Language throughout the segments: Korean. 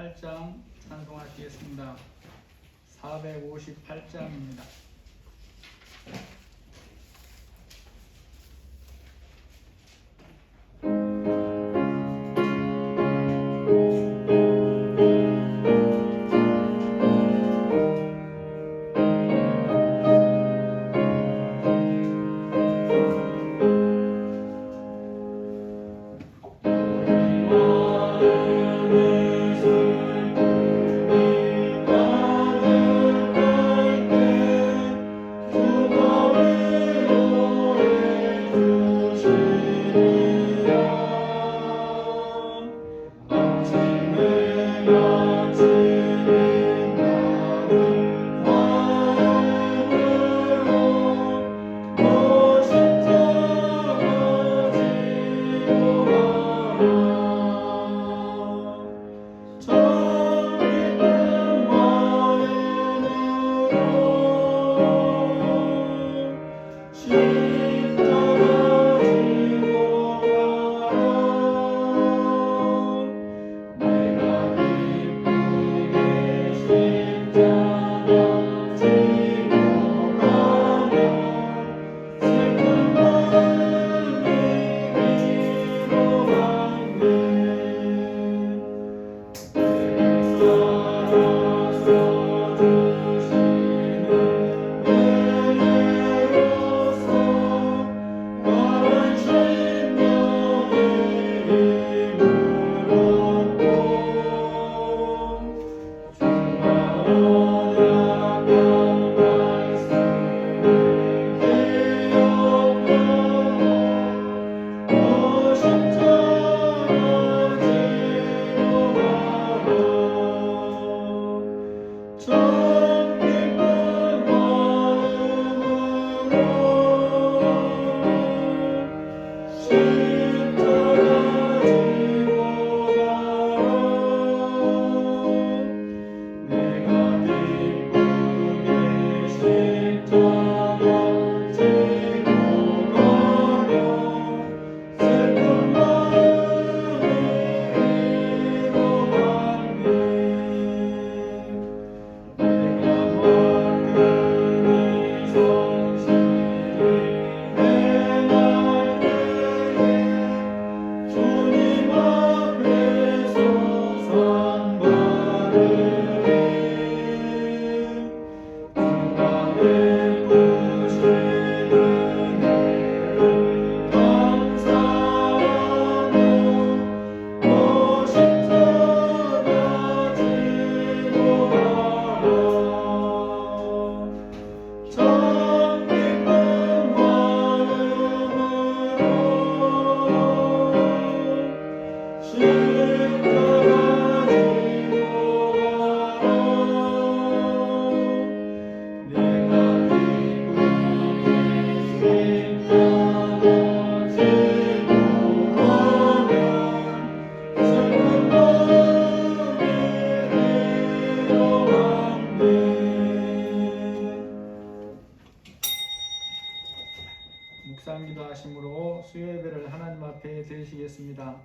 458장 찬송하시겠습니다. 458장입니다. 묵상기도 하심으로 수요예배를 하나님 앞에 드리시겠습니다.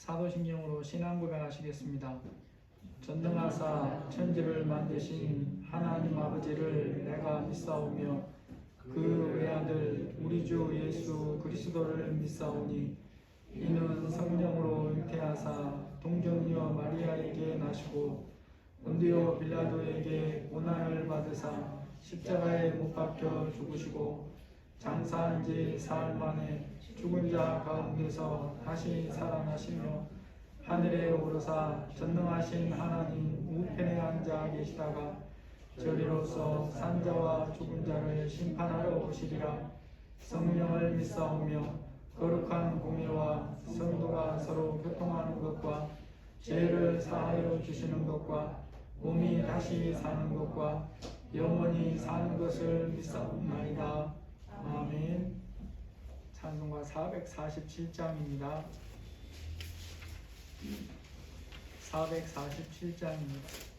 사도신경으로 신앙고백하시겠습니다. 전능하사 천지를 만드신 하나님 아버지를 내가 믿사오며 그 외아들 우리 주 예수 그리스도를 믿사오니 이는 성령으로 잉태하사 동정녀 마리아에게 나시고 본디오 빌라도에게 고난을 받으사 십자가에 못 박혀 죽으시고 장사한 지 사흘 만에 죽은 자 가운데서 다시 살아나시며 하늘에 오르사 전능하신 하나님 우편에 앉아 계시다가 저리로서 산자와 죽은 자를 심판하러 오시리라. 성령을 믿사오며 거룩한 공예와 성도가 서로 교통하는 것과 죄를 사하여 주시는 것과 몸이 다시 사는 것과 영원히 사는 것을 믿사옵나이다. 아멘. 찬송가 447장입니다. 447장입니다.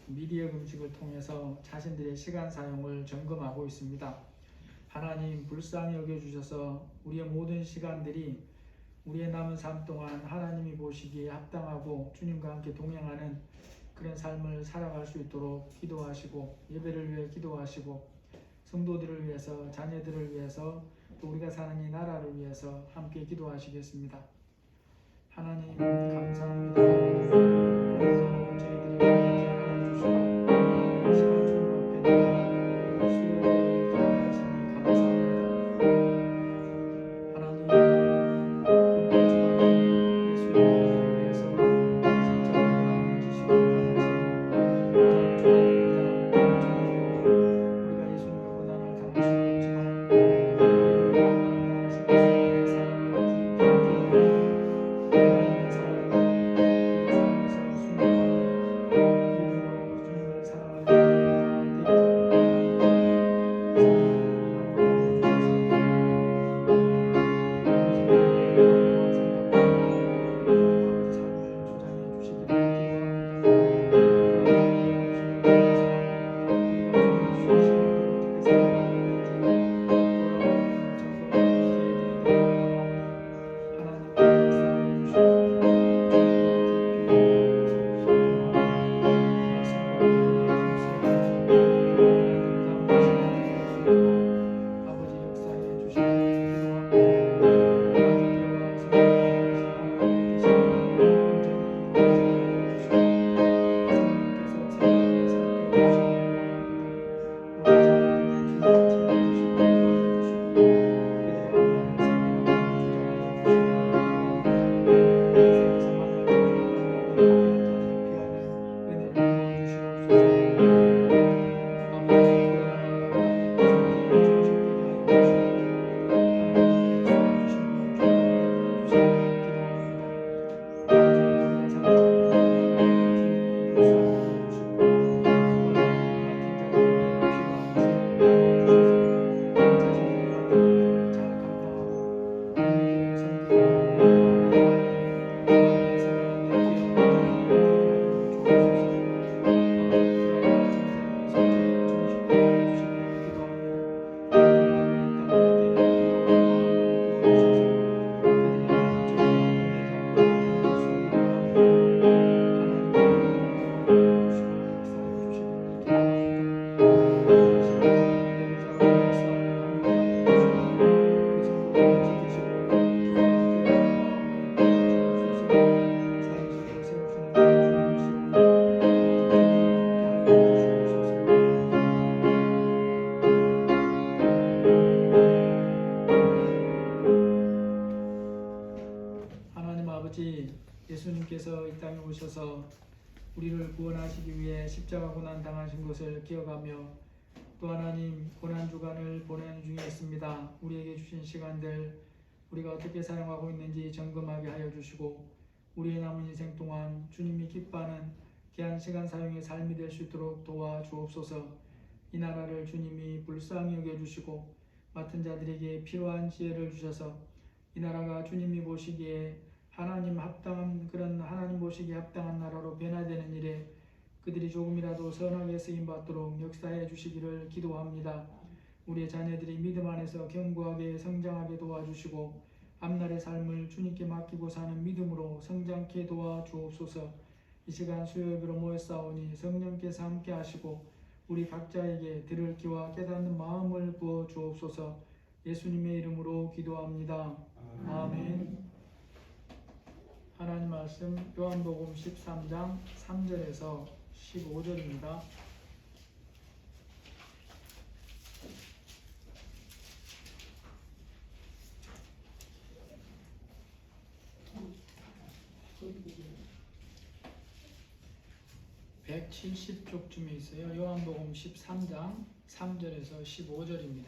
미디어 금식을 통해서 자신들의 시간 사용을 점검하고 있습니다. 하나님 불쌍히 여겨주셔서 우리의 모든 시간들이 우리의 남은 삶 동안 하나님이 보시기에 합당하고 주님과 함께 동행하는 그런 삶을 살아갈 수 있도록 기도하시고 예배를 위해 기도하시고 성도들을 위해서 자녀들을 위해서 또 우리가 사는 이 나라를 위해서 함께 기도하시겠습니다. 하나님 감사합니다. 오늘도 저희들이 귀한 하루 주시고 이 시간 주님 앞에 나가 수요를 기도하시니 감사합니다. 하나님 금번 주간에 예수의 이름을 위해서 십자가를 지시고 당하신 그런 주간입니다. 주님 우리가 예수님의 고난을 당할 수는 없지만 우리를 위해 고난 당하신 예수님의 사랑을 깊이 경험하고 하나님의 사랑을 우리 삶에서 순종하며 믿음으로 주님을 사랑하는 저희들이 다 되기를 원하오니 성령님 함께하여 주셔서 오직 우리의 마음과 생각과 하나님 아버지 삶을 주장해 주시기를 기도합니다. 또한 미디어 금식을 통해서 우리가 주님 주신 시간을 어떻게 사용하고 있는지 돌아보며 점검하는 기회들이 되기를 원하오니 하나님이 역사하여 주시고 주님과 깊이 소통하며 말씀과 기도에 힘쓰어가며 영원한 응답의 시간이 될 수 있도록 아버지 역사해 주시기를 기도합니다. 아들과 성령의 하나신 하나님의 뜻이 온전히 이루어지게 하여 주시고 성령께서 새롭게 살펴주시기를 원합니다. 우리 자녀들을 주님 채워주시고 인도해 주시고 그들의 앞날을 생명하며 주장하여 주시기를 기도합니다. 인생에서 만날 자들과 내 옆에 앉아 대피하는 은혜를 부어주시옵소서. 아버지 그러나 하나님 성령의 중심되게 하여 주시고 하나님께 소원 주신 것 충만되게 해주시기를 기도합니다. 아버지 우리가 살아가는 이 나라를 주님이 불쌍히 여겨주시고 또한 맡은 자들에게 필요한 지혜를 부어주셔서 자신들이 맡은 일들을 잘 감당하고 너희를 섬기고 나라와 이 땅에 살아가는 귀한 자들이 되게 하여 주옵소서. 아버지 그러한 전쟁의 손길이 중심되게 해주시기를 기도합니다. 영광이 이 땅들에게 기도와 마음을 부어주셔서 그들이 다 전쟁을 끝내지 않고 견딜 수 있는 마음으로 하나님의 이름으로 기도하여 주시고 역사해 주시기를 기도합니다. 오늘 이 시간도 예배자와 목사님이 함께하여 주시고 우리 성도들을 지키시고 귀한 교회의 마음을 부어주옵소서. 삶 속에 세우시는 주님이시오니 오직 주님이 함께하여 주시옵소서. 하나님 아버지 예수님께서 이 땅에 오셔서 우리를 구원하시기 위해 십자가 고난 당하신 것을 기억하며 또 하나님 고난주간을 보내는 중에 있습니다. 우리에게 주신 시간들 우리가 어떻게 사용하고 있는지 점검하게 하여 주시고 우리의 남은 인생 동안 주님이 기뻐하는 귀한 시간 사용의 삶이 될 수 있도록 도와주옵소서. 이 나라를 주님이 불쌍히 여겨주시고 맡은 자들에게 필요한 지혜를 주셔서 이 나라가 주님이 보시기에 하나님 보시기에 합당한 나라로 변화되는 일에 그들이 조금이라도 선하게 쓰임받도록 역사해 주시기를 기도합니다. 우리의 자녀들이 믿음 안에서 견고하게 성장하게 도와주시고 앞날의 삶을 주님께 맡기고 사는 믿음으로 성장케 도와주옵소서. 이 시간 수요예배로 모였사오니 성령께서 함께 하시고 우리 각자에게 들을 귀와 깨닫는 마음을 부어 주옵소서. 예수님의 이름으로 기도합니다. 아멘. 하나님 말씀 요한복음 13장 3절에서 15절입니다. (170쪽쯤에) 있어요. 요한복음 13장 3절에서 15절입니다.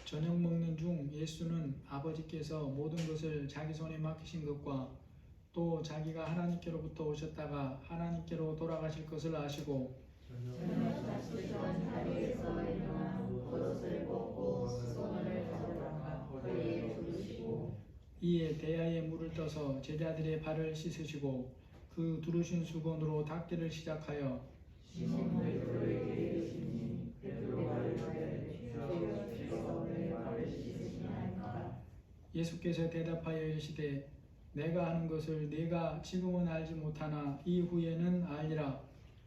저녁 먹는 중 예수는 아버지께서 모든 것을 자기 손에 맡기신 것과 또 자기가 하나님께로부터 오셨다가 하나님께로 돌아가실 것을 아시고 저녁 쓰던 자리에서 일어나 옷을 벗고 수건을 가져다가 허리에 두르시고 이에 대야에 물을 떠서 제자들의 발을 씻으시고 그 두르신 수건으로 닦기를 시작하여 시몬 베드로에게 이르시니 베드로가 이르되 주여 주여 내 발을 씻으시나이까. 예수께서 대답하여 이르시되 내가 하는 것을 네가 지금은 알지 못하나 이후에는 알리라.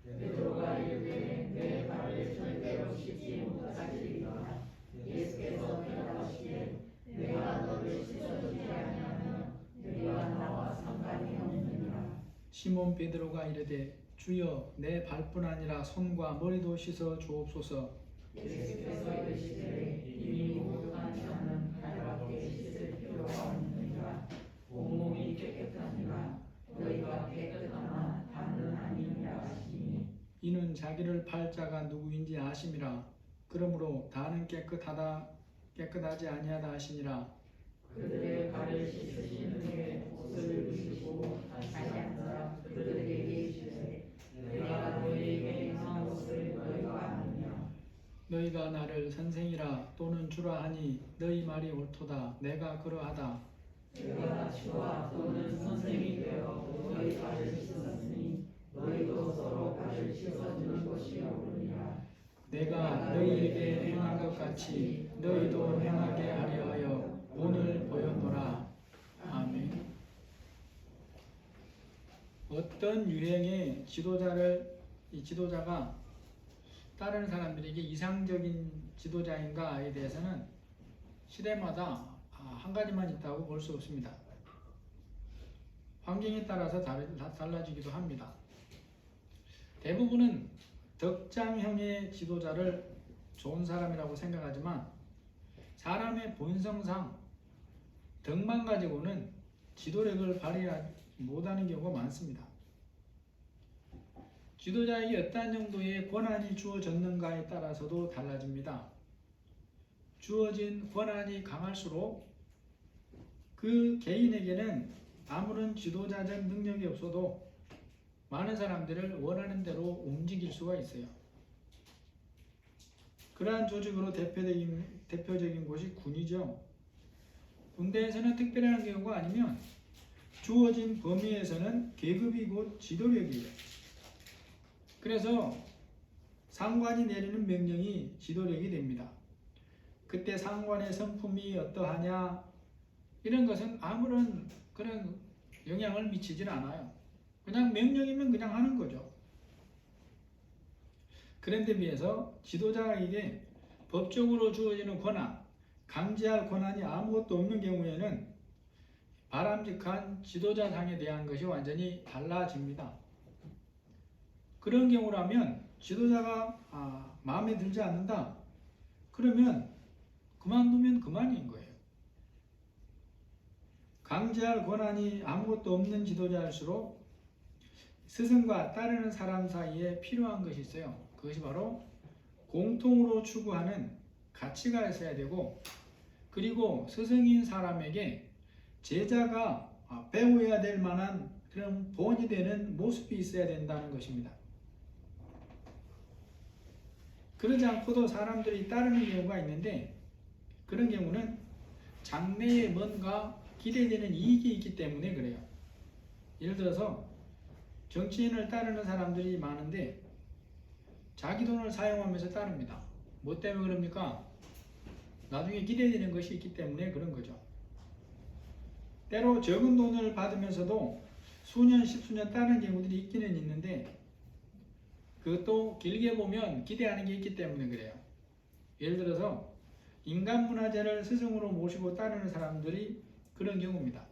베드로가 이르되 내 발을 절대로 씻지 못하시리라. 예수께서 대답하시되 내가 너를 씻어주지 아니하면 네가 나와 상관이 없느니라. 시몬 베드로가 이르되 주여 내 발뿐 아니라 손과 머리도 씻어 주옵소서. 예수께서 이르시되 이미 목욕한 자는 발밖에 씻을 필요가 없느니라. 온몸이 깨끗하니라. 너희가 깨끗하나 다는 아니니라 하시니 이는 자기를 팔 자가 누구인지 아심이라. 그러므로 다는 깨끗하지 아니하다 하시니라. 그들의 발을 씻으신 후에 옷을 입으시고 다시 앉아 그들에게 이르시되 내가 너희에게 행한 것을 너희가 아느냐. 너희가 나를 선생이라 또는 주라 하니 너희 말이 옳도다. 내가 그러하다. 내가 주와 또는 선생이 되어 너희 발을 씻었으니 너희도 서로 발을 씻어주는 것이 옳으니라. 내가 너희에게 행한 것 같이 너희도 행하게 하려 하여 오늘 보였노라. 아멘. 어떤 유행의 지도자가 다른 사람들에게 이상적인 지도자인가에 대해서는 시대마다 한 가지만 있다고 볼 수 없습니다. 환경에 따라서 달라지기도 합니다. 대부분은 덕장형의 지도자를 좋은 사람이라고 생각하지만 사람의 본성상 덕만 가지고는 지도력을 발휘하지 못하는 경우가 많습니다. 지도자에게 어떠한 정도의 권한이 주어졌는가에 따라서도 달라집니다. 주어진 권한이 강할수록 그 개인에게는 아무런 지도자적 능력이 없어도 많은 사람들을 원하는 대로 움직일 수가 있어요. 그러한 조직으로 대표적인 곳이 군이죠. 군대에서는 특별한 경우가 아니면 주어진 범위에서는 계급이 곧 지도력이에요. 그래서 상관이 내리는 명령이 지도력이 됩니다. 그때 상관의 성품이 어떠하냐 이런 것은 아무런 그런 영향을 미치질 않아요. 그냥 명령이면 그냥 하는 거죠. 그런데 비해서 지도자에게 법적으로 주어지는 권한, 강제할 권한이 아무것도 없는 경우에는 바람직한 지도자상에 대한 것이 완전히 달라집니다. 그런 경우라면 지도자가 마음에 들지 않는다. 그러면 그만두면 그만인 거예요. 강제할 권한이 아무것도 없는 지도자일수록 스승과 따르는 사람 사이에 필요한 것이 있어요. 그것이 바로 공통으로 추구하는 가치가 있어야 되고, 그리고 스승인 사람에게 제자가 배워야 될 만한 그런 본이 되는 모습이 있어야 된다는 것입니다. 그러지 않고도 사람들이 따르는 경우가 있는데, 그런 경우는 장래에 뭔가 기대되는 이익이 있기 때문에 그래요. 예를 들어서 정치인을 따르는 사람들이 많은데 자기 돈을 사용하면서 따릅니다. 뭐 때문에 그럽니까? 나중에 기대되는 것이 있기 때문에 그런 거죠. 때로 적은 돈을 받으면서도 수년, 십수년 따르는 경우들이 있기는 있는데, 그것도 길게 보면 기대하는 게 있기 때문에 그래요. 예를 들어서 인간문화재를 스승으로 모시고 따르는 사람들이 그런 경우입니다.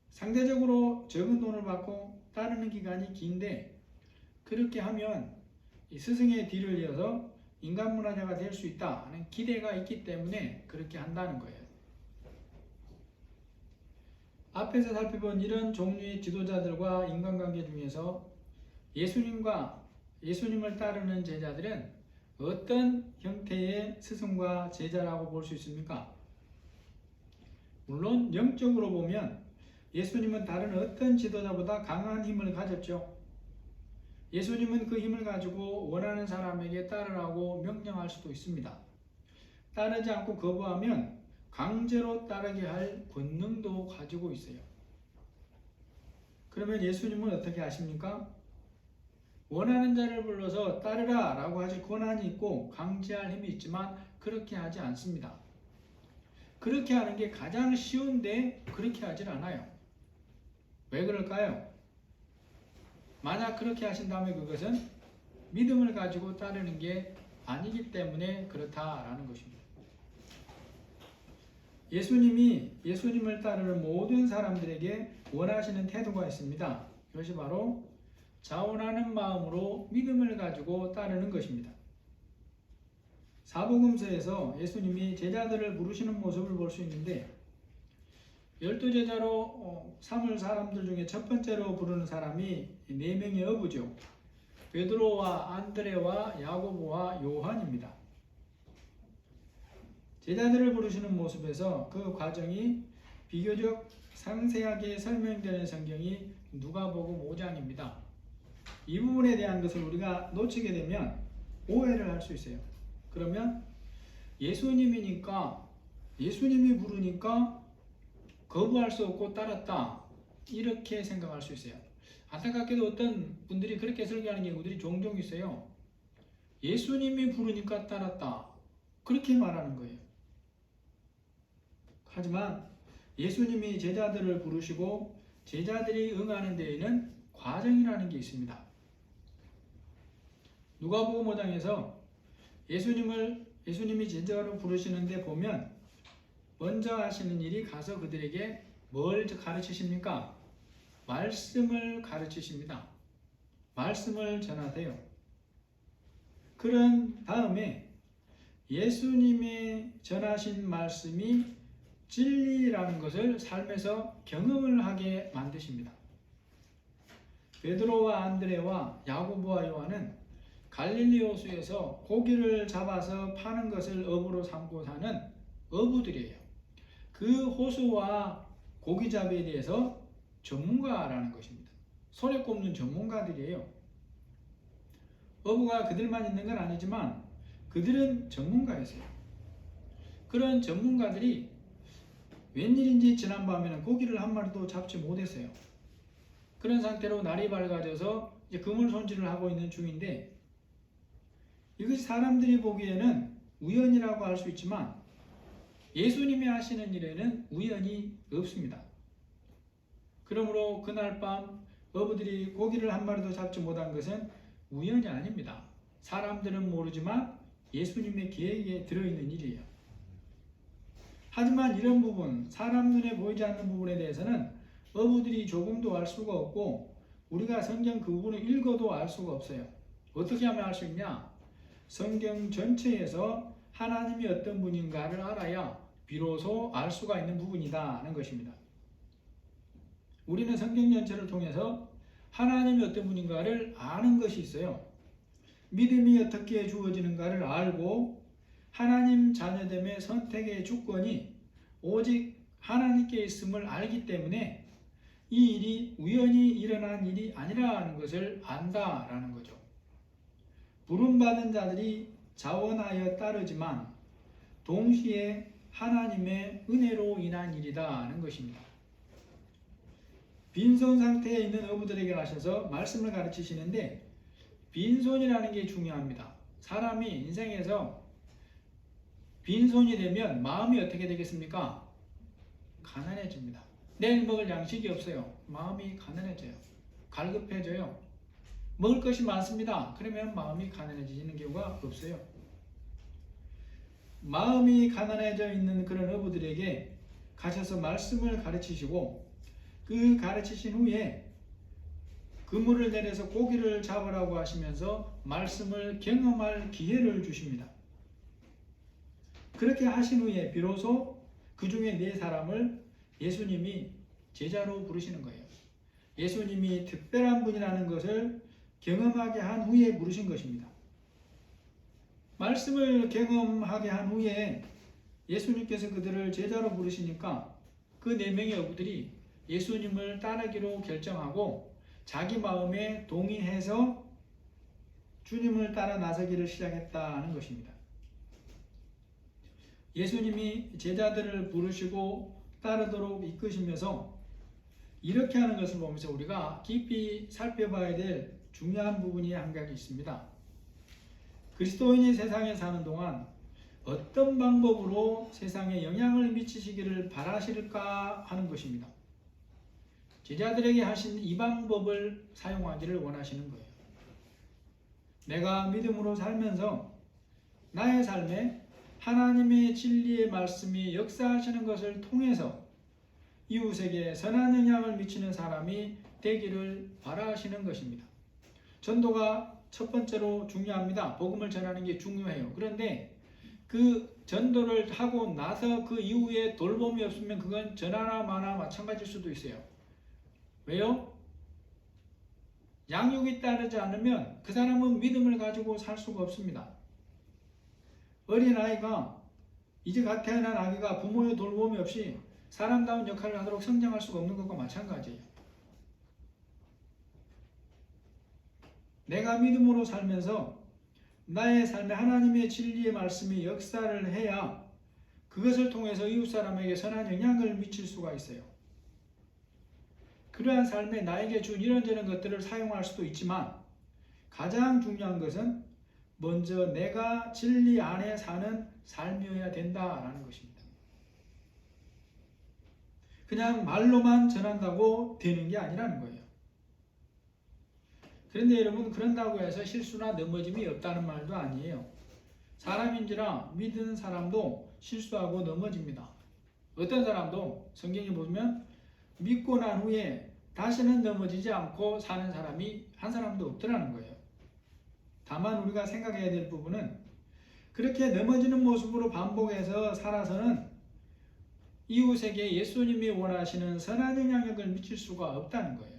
상대적으로 적은 돈을 받고 따르는 기간이 긴데, 그렇게 하면 이 스승의 뒤를 이어서 인간문화재가 될 수 있다 하는 기대가 있기 때문에 그렇게 한다는 거예요. 앞에서 살펴본 이런 종류의 지도자들과 인간관계 중에서 예수님을 따르는 제자들은 어떤 형태의 스승과 제자라고 볼 수 있습니까? 물론 영적으로 보면 예수님은 다른 어떤 지도자보다 강한 힘을 가졌죠. 예수님은 그 힘을 가지고 원하는 사람에게 따르라고 명령할 수도 있습니다. 따르지 않고 거부하면 강제로 따르게 할 권능도 가지고 있어요. 그러면 예수님은 어떻게 하십니까? 원하는 자를 불러서 따르라 라고 하실 권한이 있고 강제할 힘이 있지만 그렇게 하지 않습니다. 그렇게 하는 게 가장 쉬운데 그렇게 하질 않아요. 왜 그럴까요? 만약 그렇게 하신다면 그것은 믿음을 가지고 따르는 게 아니기 때문에 그렇다라는 것입니다. 예수님이 예수님을 따르는 모든 사람들에게 원하시는 태도가 있습니다. 그것이 바로 자원하는 마음으로 믿음을 가지고 따르는 것입니다. 사복음서에서 예수님이 제자들을 부르시는 모습을 볼 수 있는데 12제자로 삼을 사람들 중에 첫 번째로 부르는 사람이 4명의 어부죠. 베드로와 안드레와 야고보와 요한입니다. 제자들을 부르시는 모습에서 그 과정이 비교적 상세하게 설명되는 성경이 누가복음 5장입니다. 이 부분에 대한 것을 우리가 놓치게 되면 오해를 할 수 있어요. 그러면 예수님이니까 예수님이 부르니까 거부할 수 없고 따랐다 이렇게 생각할 수 있어요. 안타깝게도 어떤 분들이 그렇게 설교하는 경우들이 종종 있어요. 예수님이 부르니까 따랐다 그렇게 말하는 거예요. 하지만 예수님이 제자들을 부르시고 제자들이 응하는 데에는 과정이라는 게 있습니다. 누가복음 5장에서 예수님이 제자로 부르시는데 보면 먼저 하시는 일이 가서 그들에게 뭘 가르치십니까? 말씀을 가르치십니다. 말씀을 전하세요. 그런 다음에 예수님이 전하신 말씀이 진리라는 것을 삶에서 경험을 하게 만드십니다. 베드로와 안드레와 야고보와 요한은 갈릴리 호수에서 고기를 잡아서 파는 것을 업으로 삼고 사는 어부들이에요. 그 호수와 고기잡이에 대해서 전문가라는 것입니다. 손에 꼽는 전문가들이에요. 어부가 그들만 있는 건 아니지만 그들은 전문가였어요. 그런 전문가들이 웬일인지 지난밤에는 고기를 한 마리도 잡지 못했어요. 그런 상태로 날이 밝아져서 이제 그물 손질을 하고 있는 중인데 이것이 사람들이 보기에는 우연이라고 할 수 있지만 예수님이 하시는 일에는 우연이 없습니다. 그러므로 그날 밤 어부들이 고기를 한 마리도 잡지 못한 것은 우연이 아닙니다. 사람들은 모르지만 예수님의 계획에 들어있는 일이에요. 하지만 이런 부분, 사람 눈에 보이지 않는 부분에 대해서는 어부들이 조금도 알 수가 없고 우리가 성경 그 부분을 읽어도 알 수가 없어요. 어떻게 하면 알 수 있냐? 성경 전체에서 하나님이 어떤 분인가를 알아야 비로소 알 수가 있는 부분이다는 것입니다. 우리는 성경 전체를 통해서 하나님이 어떤 분인가를 아는 것이 있어요. 믿음이 어떻게 주어지는가를 알고 하나님 자녀됨의 선택의 주권이 오직 하나님께 있음을 알기 때문에 이 일이 우연히 일어난 일이 아니라는 것을 안다라는 거죠. 부름받은 자들이 자원하여 따르지만 동시에 하나님의 은혜로 인한 일이다는 것입니다. 빈손 상태에 있는 어부들에게 가셔서 말씀을 가르치시는데 빈손이라는 게 중요합니다. 사람이 인생에서 빈손이 되면 마음이 어떻게 되겠습니까? 가난해집니다. 내일 먹을 양식이 없어요. 마음이 가난해져요. 갈급해져요. 먹을 것이 많습니다. 그러면 마음이 가난해지는 경우가 없어요. 마음이 가난해져 있는 그런 어부들에게 가셔서 말씀을 가르치시고 그 가르치신 후에 그물을 내려서 고기를 잡으라고 하시면서 말씀을 경험할 기회를 주십니다. 그렇게 하신 후에 비로소 그 중에 4사람을 예수님이 제자로 부르시는 거예요. 예수님이 특별한 분이라는 것을 경험하게 한 후에 부르신 것입니다. 말씀을 경험하게 한 후에 예수님께서 그들을 제자로 부르시니까 그 4명의 어부들이 예수님을 따르기로 결정하고 자기 마음에 동의해서 주님을 따라 나서기를 시작했다는 것입니다. 예수님이 제자들을 부르시고 따르도록 이끄시면서 이렇게 하는 것을 보면서 우리가 깊이 살펴봐야 될 중요한 부분이 한 가지 있습니다. 그리스도인이 세상에 사는 동안 어떤 방법으로 세상에 영향을 미치시기를 바라실까 하는 것입니다. 제자들에게 하신 이 방법을 사용하기를 원하시는 거예요. 내가 믿음으로 살면서 나의 삶에 하나님의 진리의 말씀이 역사하시는 것을 통해서 이웃에게 선한 영향을 미치는 사람이 되기를 바라시는 것입니다. 전도가 첫 번째로 중요합니다. 복음을 전하는 게 중요해요. 그런데 그 전도를 하고 나서 그 이후에 돌봄이 없으면 그건 전하나 마나 마찬가지일 수도 있어요. 왜요? 양육이 따르지 않으면 그 사람은 믿음을 가지고 살 수가 없습니다. 어린아이가 이제 갓 태어난 아기가 부모의 돌봄이 없이 사람다운 역할을 하도록 성장할 수가 없는 것과 마찬가지예요. 내가 믿음으로 살면서 나의 삶에 하나님의 진리의 말씀이 역사를 해야 그것을 통해서 이웃 사람에게 선한 영향을 미칠 수가 있어요. 그러한 삶에 나에게 준 이런저런 것들을 사용할 수도 있지만 가장 중요한 것은 먼저 내가 진리 안에 사는 삶이어야 된다라는 것입니다. 그냥 말로만 전한다고 되는 게 아니라는 거예요. 그런데 여러분, 그런다고 해서 실수나 넘어짐이 없다는 말도 아니에요. 사람인지라 믿는 사람도 실수하고 넘어집니다. 어떤 사람도 성경에 보면 믿고 난 후에 다시는 넘어지지 않고 사는 사람이 한 사람도 없더라는 거예요. 다만 우리가 생각해야 될 부분은 그렇게 넘어지는 모습으로 반복해서 살아서는 이웃에게 예수님이 원하시는 선한 영향력을 미칠 수가 없다는 거예요.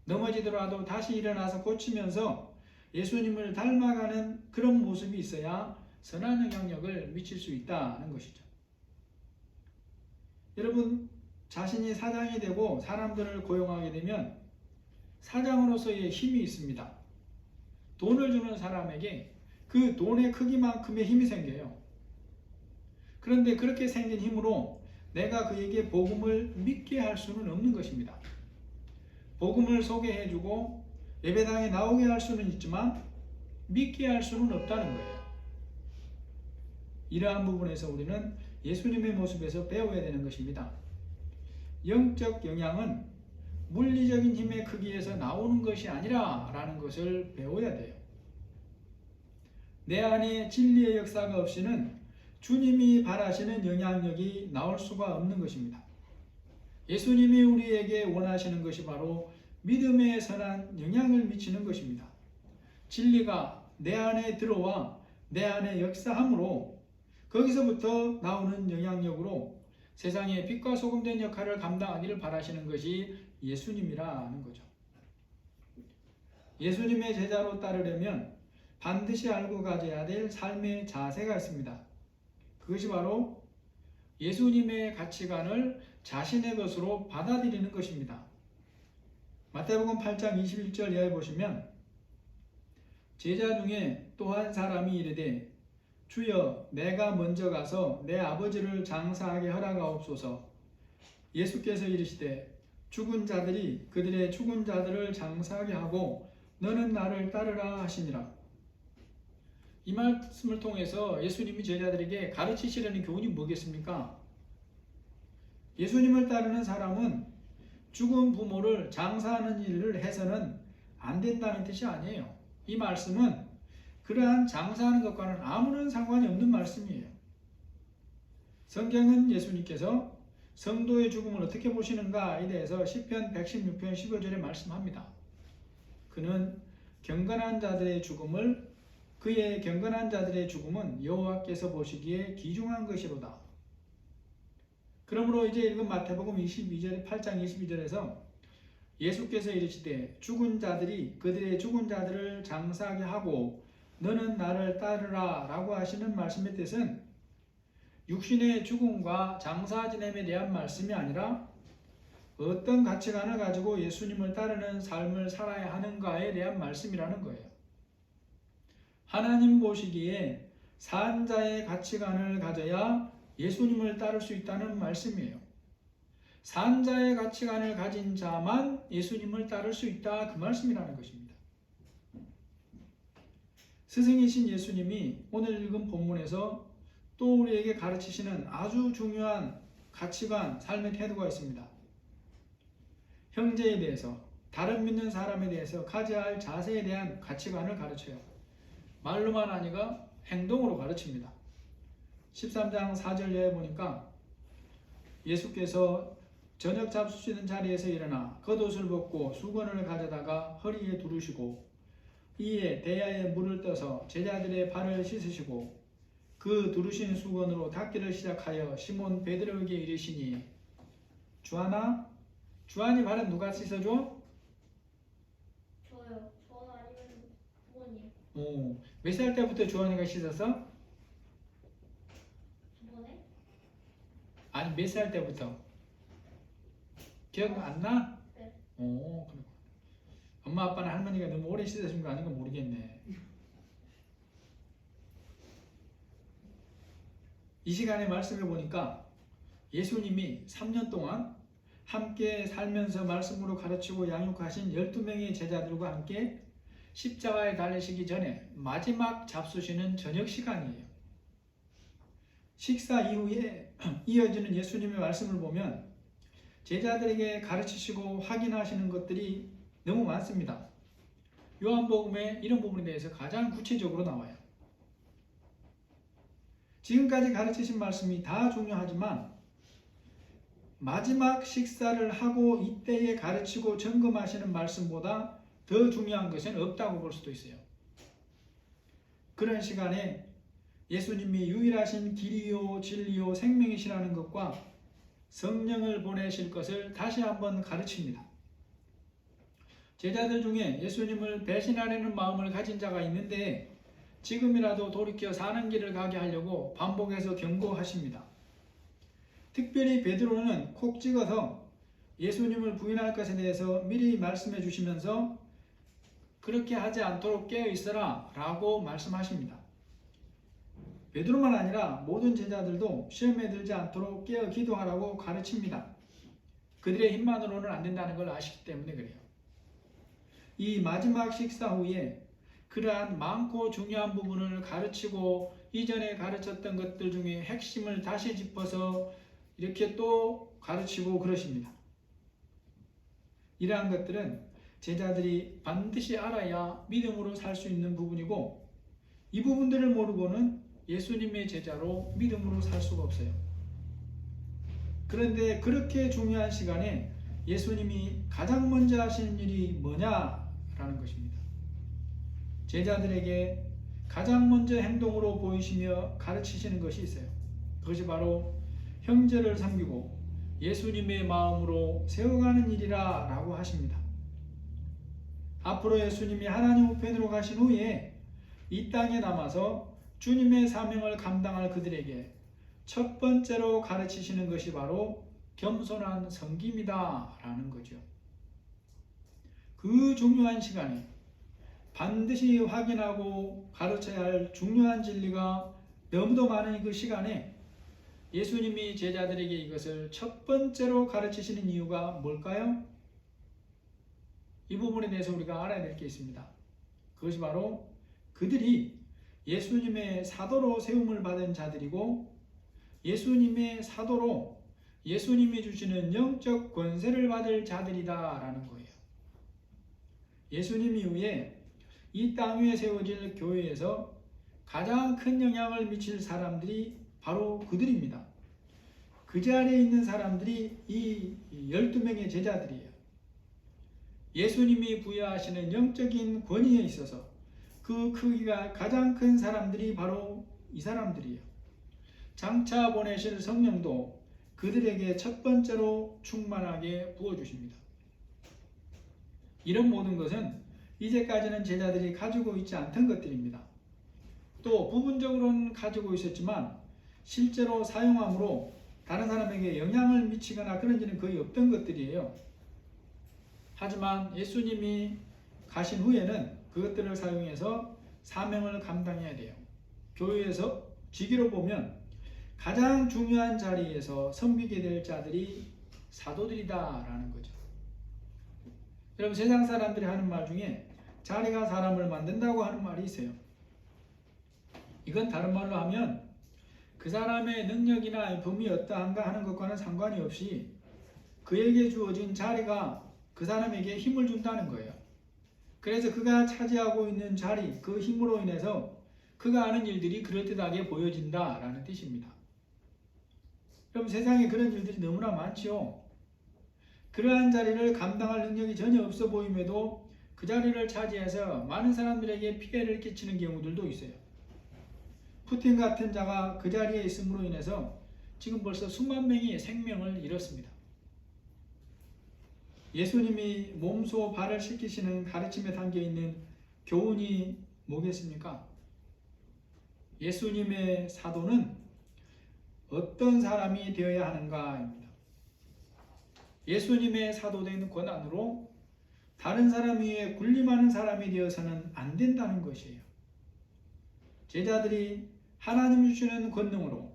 넘어지더라도 다시 일어나서 고치면서 예수님을 닮아가는 그런 모습이 있어야 선한 영향력을 미칠 수 있다는 것이죠. 여러분, 자신이 사장이 되고 사람들을 고용하게 되면 사장으로서의 힘이 있습니다. 돈을 주는 사람에게 그 돈의 크기만큼의 힘이 생겨요. 그런데 그렇게 생긴 힘으로 내가 그에게 복음을 믿게 할 수는 없는 것입니다. 복음을 소개해주고 예배당에 나오게 할 수는 있지만 믿게 할 수는 없다는 거예요. 이러한 부분에서 우리는 예수님의 모습에서 배워야 되는 것입니다. 영적 영향은 물리적인 힘의 크기에서 나오는 것이 아니라 라는 것을 배워야 돼요. 내 안에 진리의 역사가 없이는 주님이 바라시는 영향력이 나올 수가 없는 것입니다. 예수님이 우리에게 원하시는 것이 바로 믿음의 선한 영향을 미치는 것입니다. 진리가 내 안에 들어와 내 안에 역사함으로 거기서부터 나오는 영향력으로 세상에 빛과 소금된 역할을 감당하기를 바라시는 것이 예수님이라는 거죠. 예수님의 제자로 따르려면 반드시 알고 가져야 될 삶의 자세가 있습니다. 그것이 바로 예수님의 가치관을 자신의 것으로 받아들이는 것입니다. 마태복음 8장 21절 이하에 보시면 제자 중에 또 한 사람이 이르되 주여 내가 먼저 가서 내 아버지를 장사하게 허락하옵소서. 예수께서 이르시되 죽은 자들이 그들의 죽은 자들을 장사하게 하고 너는 나를 따르라 하시니라. 이 말씀을 통해서 예수님이 제자들에게 가르치시려는 교훈이 뭐겠습니까? 예수님을 따르는 사람은 죽은 부모를 장사하는 일을 해서는 안 된다는 뜻이 아니에요. 이 말씀은 그러한 장사하는 것과는 아무런 상관이 없는 말씀이에요. 성경은 예수님께서 성도의 죽음을 어떻게 보시는가에 대해서 시편 116편 15절에 말씀합니다. 그는 경건한 자들의 죽음을 그의 경건한 자들의 죽음은 여호와께서 보시기에 귀중한 것이로다. 그러므로 이제 읽은 마태복음 8장 22절에서 예수께서 이르시되 죽은 자들이 그들의 죽은 자들을 장사하게 하고 너는 나를 따르라 라고 하시는 말씀의 뜻은 육신의 죽음과 장사 지냄에 대한 말씀이 아니라 어떤 가치관을 가지고 예수님을 따르는 삶을 살아야 하는가에 대한 말씀이라는 거예요. 하나님 보시기에 산자의 가치관을 가져야 예수님을 따를 수 있다는 말씀이에요. 산자의 가치관을 가진 자만 예수님을 따를 수 있다, 그 말씀이라는 것입니다. 스승이신 예수님이 오늘 읽은 본문에서 또 우리에게 가르치시는 아주 중요한 가치관, 삶의 태도가 있습니다. 형제에 대해서, 다른 믿는 사람에 대해서 가져야 할 자세에 대한 가치관을 가르쳐요. 말로만 아니라 행동으로 가르칩니다. 13장 4절에 보니까 예수께서 저녁 잡수시는 자리에서 일어나 겉옷을 벗고 수건을 가져다가 허리에 두르시고 이에 대야에 물을 떠서 제자들의 발을 씻으시고 그 두르신 수건으로 닦기를 시작하여 시몬 베드로에게 이르시니 주하나? 주한이 발은 누가 씻어줘? 저요. 저 아니면 부모님. 몇 살 때부터 주한이가 씻었어? 저번에? 아니 몇 살 때부터? 기억 안 나? 네. 그래. 엄마 아빠는 할머니가 너무 오래 씻으신 거 아닌가 모르겠네. 이 시간에 말씀해 보니까 예수님이 3년 동안 함께 살면서 말씀으로 가르치고 양육하신 12명의 제자들과 함께 십자가에 달리시기 전에 마지막 잡수시는 저녁 시간이에요. 식사 이후에 이어지는 예수님의 말씀을 보면 제자들에게 가르치시고 확인하시는 것들이 너무 많습니다. 요한복음에 이런 부분에 대해서 가장 구체적으로 나와요. 지금까지 가르치신 말씀이 다 중요하지만 마지막 식사를 하고 이때에 가르치고 점검하시는 말씀보다 더 중요한 것은 없다고 볼 수도 있어요. 그런 시간에 예수님이 유일하신 길이요 진리요 생명이시라는 것과 성령을 보내실 것을 다시 한번 가르칩니다. 제자들 중에 예수님을 배신하려는 마음을 가진 자가 있는데 지금이라도 돌이켜 사는 길을 가게 하려고 반복해서 경고하십니다. 특별히 베드로는 콕 찍어서 예수님을 부인할 것에 대해서 미리 말씀해 주시면서 그렇게 하지 않도록 깨어 있어라 라고 말씀하십니다. 베드로만 아니라 모든 제자들도 시험에 들지 않도록 깨어 기도하라고 가르칩니다. 그들의 힘만으로는 안 된다는 걸 아시기 때문에 그래요. 이 마지막 식사 후에 그러한 많고 중요한 부분을 가르치고 이전에 가르쳤던 것들 중에 핵심을 다시 짚어서 이렇게 또 가르치고 그러십니다. 이러한 것들은 제자들이 반드시 알아야 믿음으로 살 수 있는 부분이고 이 부분들을 모르고는 예수님의 제자로 믿음으로 살 수가 없어요. 그런데 그렇게 중요한 시간에 예수님이 가장 먼저 하시는 일이 뭐냐라는 것입니다. 제자들에게 가장 먼저 행동으로 보이시며 가르치시는 것이 있어요. 그것이 바로 형제를 섬기고 예수님의 마음으로 세워가는 일이라 라고 하십니다. 앞으로 예수님이 하나님 우편으로 가신 후에 이 땅에 남아서 주님의 사명을 감당할 그들에게 첫 번째로 가르치시는 것이 바로 겸손한 섬김이다 라는 거죠. 그 중요한 시간에 반드시 확인하고 가르쳐야 할 중요한 진리가 너무도 많은 그 시간에 예수님이 제자들에게 이것을 첫 번째로 가르치시는 이유가 뭘까요? 이 부분에 대해서 우리가 알아야 될 게 있습니다. 그것이 바로 그들이 예수님의 사도로 세움을 받은 자들이고 예수님의 사도로 예수님이 주시는 영적 권세를 받을 자들이다 라는 거예요. 예수님 이후에 이 땅 위에 세워질 교회에서 가장 큰 영향을 미칠 사람들이 바로 그들입니다. 그 자리에 있는 사람들이 이 12명의 제자들이에요. 예수님이 부여하시는 영적인 권위에 있어서 그 크기가 가장 큰 사람들이 바로 이 사람들이에요. 장차 보내실 성령도 그들에게 첫 번째로 충만하게 부어주십니다. 이런 모든 것은 이제까지는 제자들이 가지고 있지 않던 것들입니다. 또 부분적으로는 가지고 있었지만 실제로 사용함으로 다른 사람에게 영향을 미치거나 그런 일은 거의 없던 것들이에요. 하지만 예수님이 가신 후에는 그것들을 사용해서 사명을 감당해야 돼요. 교회에서 직위로 보면 가장 중요한 자리에서 섬기게 될 자들이 사도들이다라는 거죠. 여러분, 세상 사람들이 하는 말 중에 자리가 사람을 만든다고 하는 말이 있어요. 이건 다른 말로 하면 그 사람의 능력이나 품이 어떠한가 하는 것과는 상관이 없이 그에게 주어진 자리가 그 사람에게 힘을 준다는 거예요. 그래서 그가 차지하고 있는 자리, 그 힘으로 인해서 그가 하는 일들이 그럴듯하게 보여진다라는 뜻입니다. 그럼 세상에 그런 일들이 너무나 많지요. 그러한 자리를 감당할 능력이 전혀 없어 보임에도 그 자리를 차지해서 많은 사람들에게 피해를 끼치는 경우들도 있어요. 푸틴 같은 자가 그 자리에 있음으로 인해서 지금 벌써 수만 명이 생명을 잃었습니다. 예수님이 몸소 발을 씻기시는 가르침에 담겨있는 교훈이 뭐겠습니까? 예수님의 사도는 어떤 사람이 되어야 하는가입니다. 예수님의 사도된 권한으로 다른 사람 위에 군림하는 사람이 되어서는 안 된다는 것이에요. 제자들이 하나님 주시는 권능으로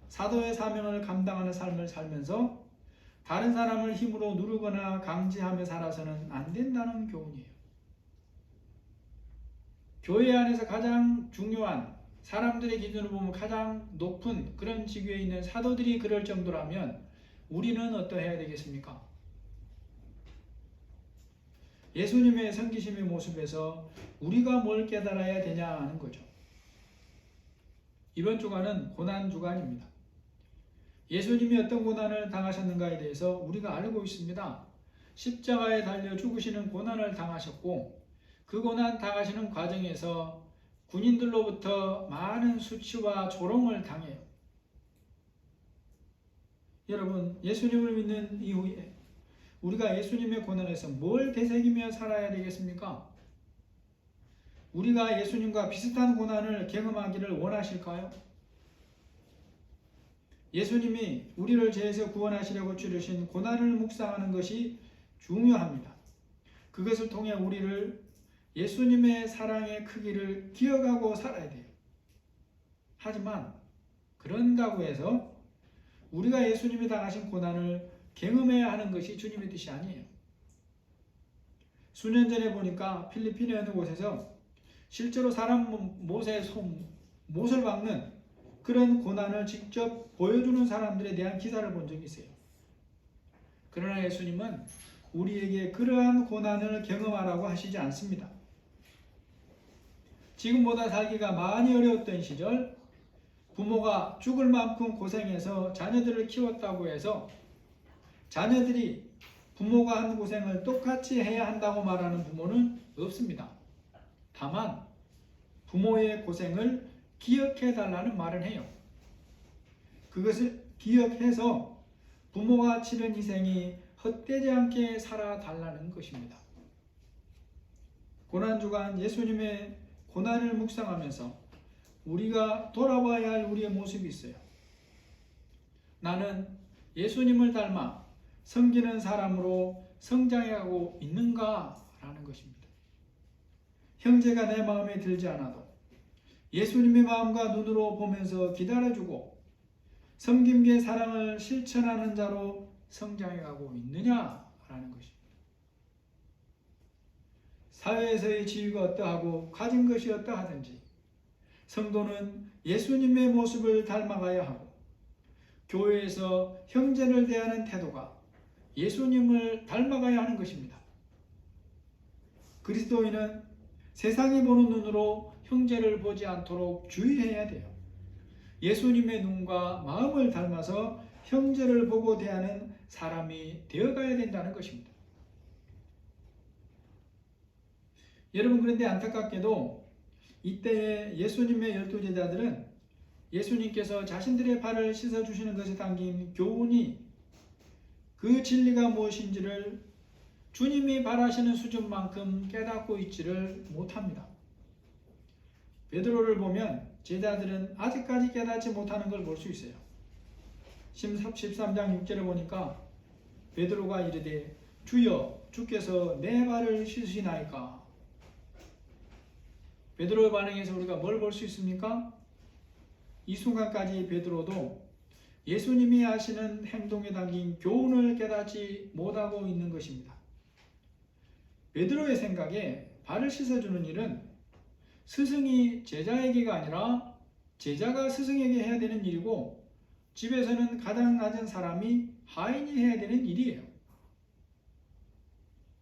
사도의 사명을 감당하는 삶을 살면서 다른 사람을 힘으로 누르거나 강제하며 살아서는 안 된다는 교훈이에요. 교회 안에서 가장 중요한, 사람들의 기준으로 보면 가장 높은 그런 직위에 있는 사도들이 그럴 정도라면 우리는 어떠해야 되겠습니까? 예수님의 섬기심의 모습에서 우리가 뭘 깨달아야 되냐 하는 거죠. 이번 주간은 고난 주간입니다. 예수님이 어떤 고난을 당하셨는가에 대해서 우리가 알고 있습니다. 십자가에 달려 죽으시는 고난을 당하셨고, 그 고난 당하시는 과정에서 군인들로부터 많은 수치와 조롱을 당해요. 여러분, 예수님을 믿는 이후에 우리가 예수님의 고난에서 뭘 되새기며 살아야 되겠습니까? 우리가 예수님과 비슷한 고난을 경험하기를 원하실까요? 예수님이 우리를 죄에서 구원하시려고 치르신 고난을 묵상하는 것이 중요합니다. 그것을 통해 우리를 예수님의 사랑의 크기를 기억하고 살아야 돼요. 하지만 그런다고 해서 우리가 예수님이 당하신 고난을 경험해야 하는 것이 주님의 뜻이 아니에요. 수년 전에 보니까 필리핀의 어느 곳에서 실제로 사람 못을 박는 그런 고난을 직접 보여주는 사람들에 대한 기사를 본 적이 있어요. 그러나 예수님은 우리에게 그러한 고난을 경험하라고 하시지 않습니다. 지금보다 살기가 많이 어려웠던 시절, 부모가 죽을 만큼 고생해서 자녀들을 키웠다고 해서 자녀들이 부모가 한 고생을 똑같이 해야 한다고 말하는 부모는 없습니다. 다만 부모의 고생을 기억해 달라는 말은 해요. 그것을 기억해서 부모가 치른 희생이 헛되지 않게 살아달라는 것입니다. 고난주간 예수님의 고난을 묵상하면서 우리가 돌아봐야 할 우리의 모습이 있어요. 나는 예수님을 닮아 섬기는 사람으로 성장해가고 있는가? 라는 것입니다. 형제가 내 마음에 들지 않아도 예수님의 마음과 눈으로 보면서 기다려주고 섬김의 사랑을 실천하는 자로 성장해가고 있느냐라는 것입니다. 사회에서의 지위가 어떠하고 가진 것이 어떠하든지 성도는 예수님의 모습을 닮아가야 하고, 교회에서 형제를 대하는 태도가 예수님을 닮아가야 하는 것입니다. 그리스도인은 세상이 보는 눈으로 형제를 보지 않도록 주의해야 돼요. 예수님의 눈과 마음을 닮아서 형제를 보고 대하는 사람이 되어가야 된다는 것입니다. 여러분, 그런데 안타깝게도 이때의 예수님의 12제자들은 예수님께서 자신들의 발을 씻어주시는 것에 담긴 교훈이 그 진리가 무엇인지를 주님이 바라시는 수준만큼 깨닫고 있지를 못합니다. 베드로를 보면 제자들은 아직까지 깨닫지 못하는 걸 볼 수 있어요. 13장 6절에 보니까 베드로가 이르되 주여, 주께서 내 발을 씻으시나이까? 베드로의 반응에서 우리가 뭘 볼 수 있습니까? 이 순간까지 베드로도 예수님이 하시는 행동에 담긴 교훈을 깨닫지 못하고 있는 것입니다. 베드로의 생각에 발을 씻어주는 일은 스승이 제자에게가 아니라 제자가 스승에게 해야 되는 일이고, 집에서는 가장 낮은 사람이 하인이 해야 되는 일이에요.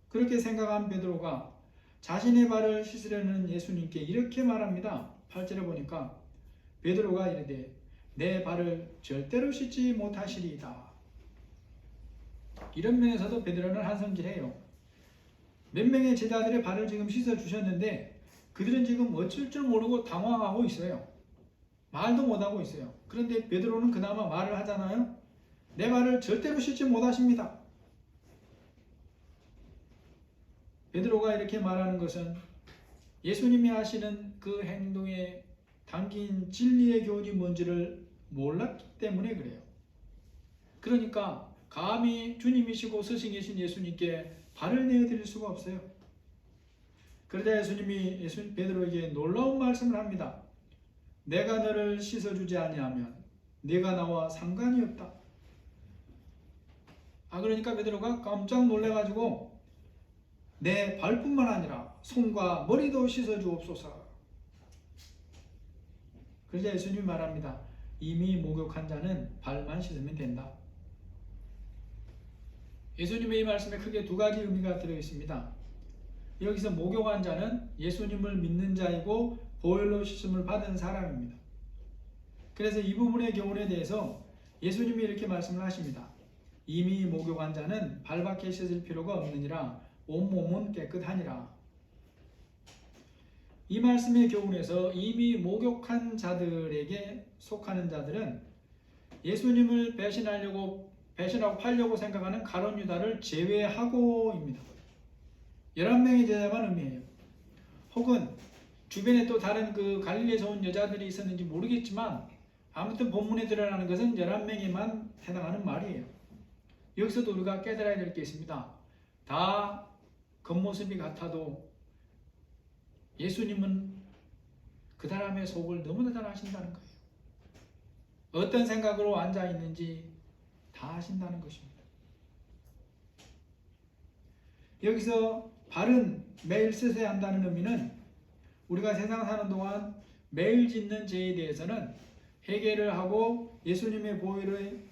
그렇게 생각한 베드로가 자신의 발을 씻으려는 예수님께 이렇게 말합니다. 8절에 보니까 베드로가 이르되 내 발을 절대로 씻지 못하시리이다. 이런 면에서도 베드로는 한성질해요. 몇 명의 제자들의 발을 지금 씻어주셨는데 그들은 지금 어쩔 줄 모르고 당황하고 있어요. 말도 못하고 있어요. 그런데 베드로는 그나마 말을 하잖아요. 내 발을 절대로 씻지 못하십니다. 베드로가 이렇게 말하는 것은 예수님이 하시는 그 행동에 담긴 진리의 교훈이 뭔지를 몰랐기 때문에 그래요. 그러니까 감히 주님이시고 스승이신 예수님께 발을 내어드릴 수가 없어요. 그러자 예수님이 베드로에게 놀라운 말씀을 합니다. 내가 너를 씻어주지 아니하면 네가 나와 상관이 없다. 그러니까 베드로가 깜짝 놀래가지고 내 발뿐만 아니라 손과 머리도 씻어주옵소서. 그러자 예수님이 말합니다. 이미 목욕한 자는 발만 씻으면 된다. 예수님의 이 말씀에 크게 두 가지 의미가 들어있습니다. 여기서 목욕한 자는 예수님을 믿는 자이고 보혈로 씻음을 받은 사람입니다. 그래서 이 부분의 교훈에 대해서 예수님이 이렇게 말씀을 하십니다. 이미 목욕한 자는 발밖에 씻을 필요가 없느니라 온몸은 깨끗하니라. 이 말씀의 교훈에서 이미 목욕한 자들에게 속하는 자들은 예수님을 배신하고 팔려고 생각하는 가룟 유다를 제외하고입니다. 11명의 제자만 의미해요. 혹은 주변에 또 다른 그 갈릴리에서 온 여자들이 있었는지 모르겠지만 아무튼 본문에 드러나는 것은 11명에만 해당하는 말이에요. 여기서도 우리가 깨달아야 될 게 있습니다. 다 겉모습이 같아도 예수님은 그 사람의 속을 너무나 잘 아신다는 거예요. 어떤 생각으로 앉아있는지 다 아신다는 것입니다. 여기서 발은 매일 씻어야 한다는 의미는 우리가 세상 사는 동안 매일 짓는 죄에 대해서는 회개를 하고 예수님의 보혈의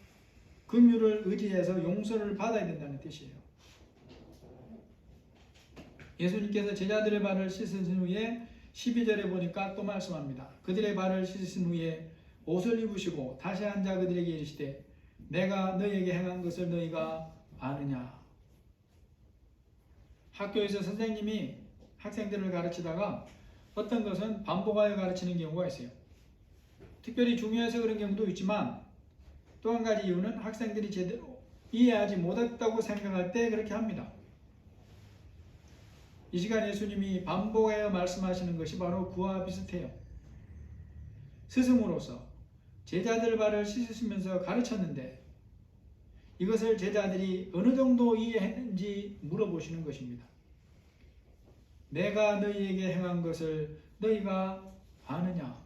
긍휼을 의지해서 용서를 받아야 된다는 뜻이에요. 예수님께서 제자들의 발을 씻으신 후에 12절에 보니까 또 말씀합니다. 그들의 발을 씻으신 후에 옷을 입으시고 다시 앉아 그들에게 이르시되 내가 너희에게 행한 것을 너희가 아느냐. 학교에서 선생님이 학생들을 가르치다가 어떤 것은 반복하여 가르치는 경우가 있어요. 특별히 중요해서 그런 경우도 있지만 또 한 가지 이유는 학생들이 제대로 이해하지 못했다고 생각할 때 그렇게 합니다. 이 시간 예수님이 반복하여 말씀하시는 것이 바로 그와 비슷해요. 스승으로서 제자들 발을 씻으시면서 가르쳤는데 이것을 제자들이 어느 정도 이해했는지 물어보시는 것입니다. 내가 너희에게 행한 것을 너희가 아느냐?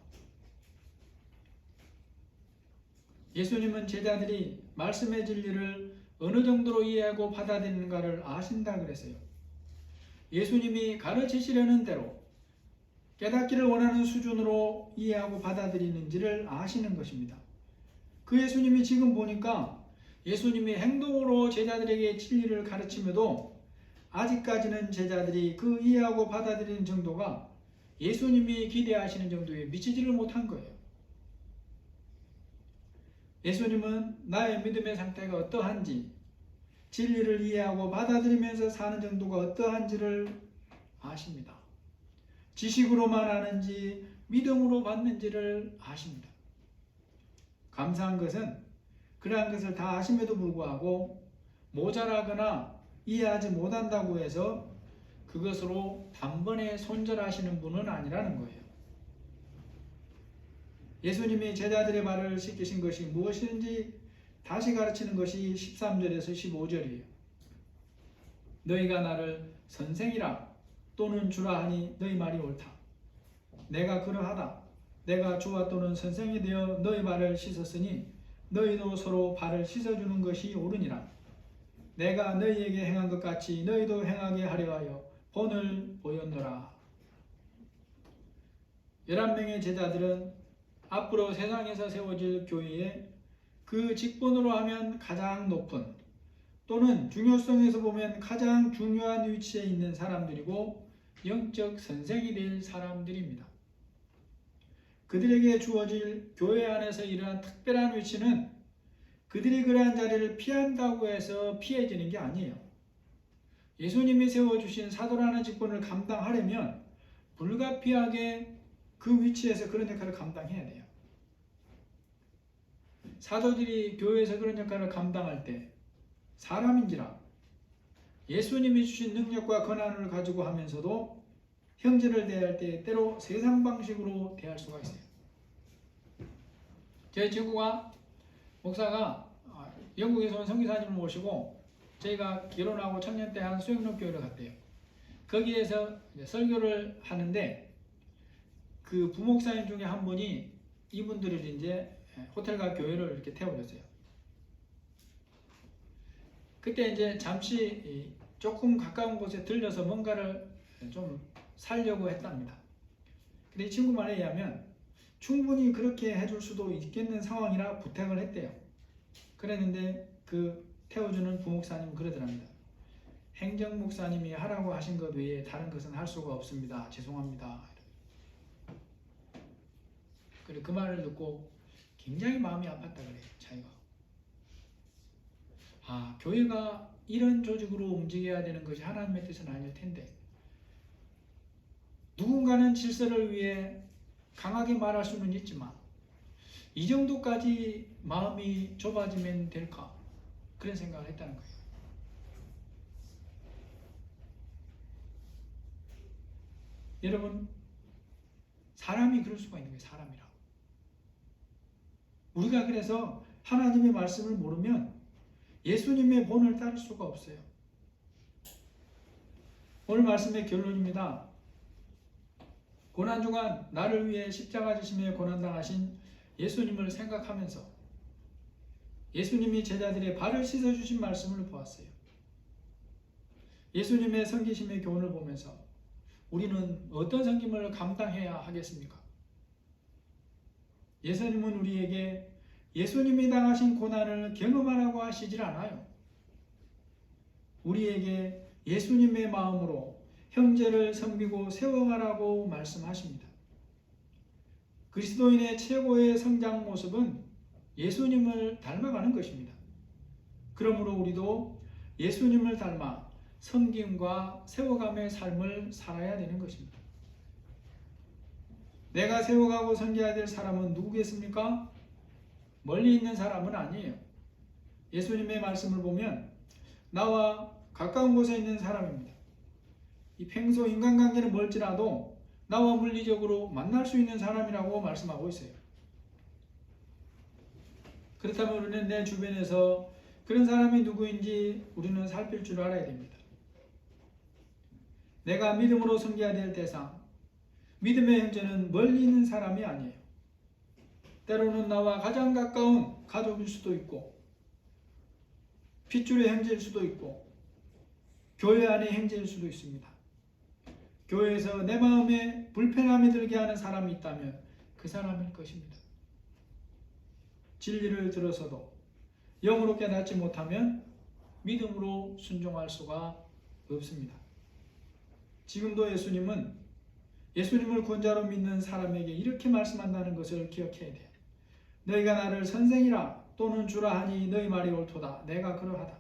예수님은 제자들이 말씀의 진리를 어느 정도로 이해하고 받아들이는가를 아신다 그랬어요. 예수님이 가르치시려는 대로 깨닫기를 원하는 수준으로 이해하고 받아들이는지를 아시는 것입니다. 그 예수님이 지금 보니까 예수님이 행동으로 제자들에게 진리를 가르치며도 아직까지는 제자들이 그 이해하고 받아들이는 정도가 예수님이 기대하시는 정도에 미치지를 못한 거예요. 예수님은 나의 믿음의 상태가 어떠한지, 진리를 이해하고 받아들이면서 사는 정도가 어떠한지를 아십니다. 지식으로만 아는지 믿음으로 받는지를 아십니다. 감사한 것은 그러한 것을 다 아심에도 불구하고 모자라거나 이해하지 못한다고 해서 그것으로 단번에 손절하시는 분은 아니라는 거예요. 예수님이 제자들의 발을 씻기신 것이 무엇인지 다시 가르치는 것이 13절에서 15절이에요. 너희가 나를 선생이라 또는 주라 하니 너희 말이 옳다. 내가 그러하다. 내가 주와 또는 선생이 되어 너희 발을 씻었으니 너희도 서로 발을 씻어주는 것이 옳으니라. 내가 너희에게 행한 것 같이 너희도 행하게 하려 하여 본을 보였노라. 11명의 제자들은 앞으로 세상에서 세워질 교회에 그 직분으로 하면 가장 높은 또는 중요성에서 보면 가장 중요한 위치에 있는 사람들이고 영적 선생이 될 사람들입니다. 그들에게 주어질 교회 안에서 이러한 특별한 위치는 그들이 그러한 자리를 피한다고 해서 피해지는 게 아니에요. 예수님이 세워주신 사도라는 직분을 감당하려면 불가피하게 그 위치에서 그런 역할을 감당해야 돼요. 사도들이 교회에서 그런 역할을 감당할 때 사람인지라 예수님이 주신 능력과 권한을 가지고 하면서도 형제를 대할 때 때로 세상 방식으로 대할 수가 있어요. 저희 친구가 목사가 영국에서 온 선교사님을 모시고 저희가 결혼하고 청년 때 한 수영록교회를 갔대요. 거기에서 설교를 하는데 그 부목사님 중에 한 분이 이분들을 이제 호텔과 교회를 이렇게 태워줬어요. 그때 이제 잠시 조금 가까운 곳에 들려서 뭔가를 좀 살려고 했답니다. 근데 이 친구 말에 의하면 충분히 그렇게 해줄 수도 있겠는 상황이라 부탁을 했대요. 그랬는데 그 태워주는 부목사님은 그러더랍니다. 행정목사님이 하라고 하신 것 외에 다른 것은 할 수가 없습니다. 죄송합니다. 그래 그 말을 듣고 굉장히 마음이 아팠다 그래요. 자기가. 교회가 이런 조직으로 움직여야 되는 것이 하나님의 뜻은 아닐 텐데 누군가는 질서를 위해 강하게 말할 수는 있지만 이 정도까지 마음이 좁아지면 될까? 그런 생각을 했다는 거예요. 여러분, 사람이 그럴 수가 있는 거예요. 사람이라. 우리가 그래서 하나님의 말씀을 모르면 예수님의 본을 따를 수가 없어요. 오늘 말씀의 결론입니다. 고난주간 나를 위해 십자가 지심에 고난당하신 예수님을 생각하면서 예수님이 제자들의 발을 씻어주신 말씀을 보았어요. 예수님의 섬기심의 교훈을 보면서 우리는 어떤 섬김을 감당해야 하겠습니까? 예수님은 우리에게 예수님이 당하신 고난을 경험하라고 하시질 않아요. 우리에게 예수님의 마음으로 형제를 섬기고 세워가라고 말씀하십니다. 그리스도인의 최고의 성장 모습은 예수님을 닮아가는 것입니다. 그러므로 우리도 예수님을 닮아 섬김과 세워감의 삶을 살아야 되는 것입니다. 내가 세워가고 섬겨야 될 사람은 누구겠습니까? 멀리 있는 사람은 아니에요. 예수님의 말씀을 보면 나와 가까운 곳에 있는 사람입니다. 이 평소 인간관계는 멀지라도 나와 물리적으로 만날 수 있는 사람이라고 말씀하고 있어요. 그렇다면 우리는 내 주변에서 그런 사람이 누구인지 우리는 살필 줄 알아야 됩니다. 내가 믿음으로 섬겨야 될 대상, 믿음의 형제는 멀리 있는 사람이 아니에요. 때로는 나와 가장 가까운 가족일 수도 있고 핏줄의 형제일 수도 있고 교회 안의 형제일 수도 있습니다. 교회에서 내 마음에 불편함이 들게 하는 사람이 있다면 그 사람일 것입니다. 진리를 들어서도 영으로 깨닫지 못하면 믿음으로 순종할 수가 없습니다. 지금도 예수님은 예수님을 구원자로 믿는 사람에게 이렇게 말씀한다는 것을 기억해야 돼요. 너희가 나를 선생이라 또는 주라 하니 너희 말이 옳도다. 내가 그러하다.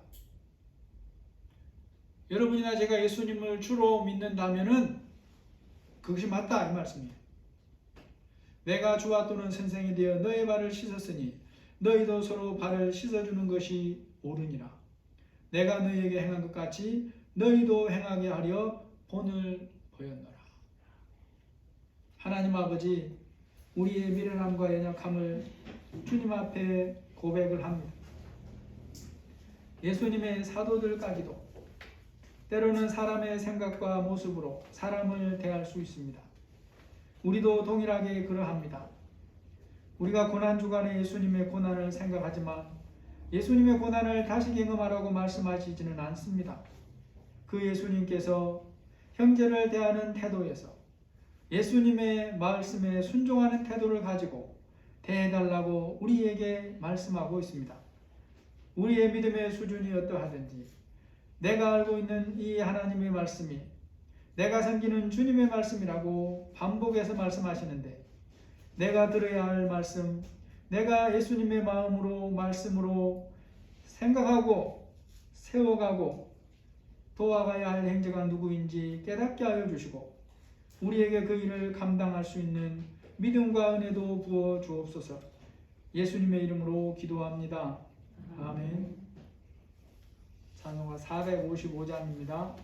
여러분이나 제가 예수님을 주로 믿는다면은 그것이 맞다 이 말씀이에요. 내가 주와 또는 선생이 되어 너희 발을 씻었으니 너희도 서로 발을 씻어주는 것이 옳으니라. 내가 너희에게 행한 것 같이 너희도 행하게 하려 본을 보였노라. 하나님 아버지, 우리의 미련함과 연약함을 주님 앞에 고백을 합니다. 예수님의 사도들까지도 때로는 사람의 생각과 모습으로 사람을 대할 수 있습니다. 우리도 동일하게 그러합니다. 우리가 고난주간에 예수님의 고난을 생각하지만 예수님의 고난을 다시 경험하라고 말씀하시지는 않습니다. 그 예수님께서 형제를 대하는 태도에서 예수님의 말씀에 순종하는 태도를 가지고 대해달라고 우리에게 말씀하고 있습니다. 우리의 믿음의 수준이 어떠하든지 내가 알고 있는 이 하나님의 말씀이 내가 섬기는 주님의 말씀이라고 반복해서 말씀하시는데, 내가 들어야 할 말씀, 내가 예수님의 마음으로 말씀으로 생각하고 세워가고 도와가야 할 행제가 누구인지 깨닫게 하여 주시고 우리에게 그 일을 감당할 수 있는 믿음과 은혜도 부어 주옵소서. 예수님의 이름으로 기도합니다. 아멘. 찬송가 455장입니다.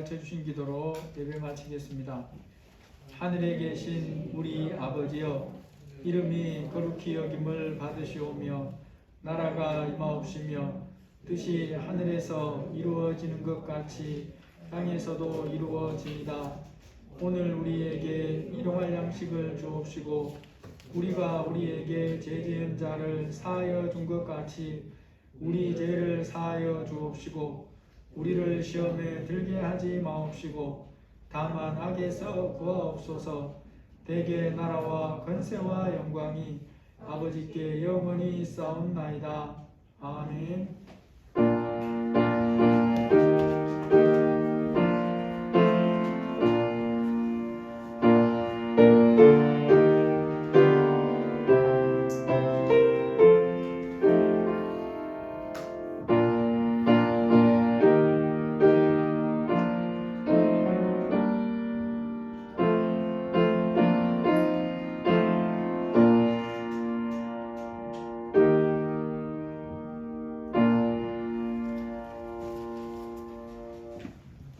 가르쳐 주신 기도로 예배 마치겠습니다. 하늘에 계신 우리 아버지여, 이름이 거룩히 여김을 받으시오며 나라가 임하옵시며 뜻이 하늘에서 이루어지는 것 같이 땅에서도 이루어지이다. 오늘 우리에게 일용할 양식을 주옵시고 우리가 우리에게 죄지은 자를 사하여 준 것 같이 우리 죄를 사하여 주옵시고 우리를 시험에 들게 하지 마옵시고 다만 악에서 구하옵소서. 대개 나라와 권세와 영광이 아버지께 영원히 있사옵나이다. 아멘.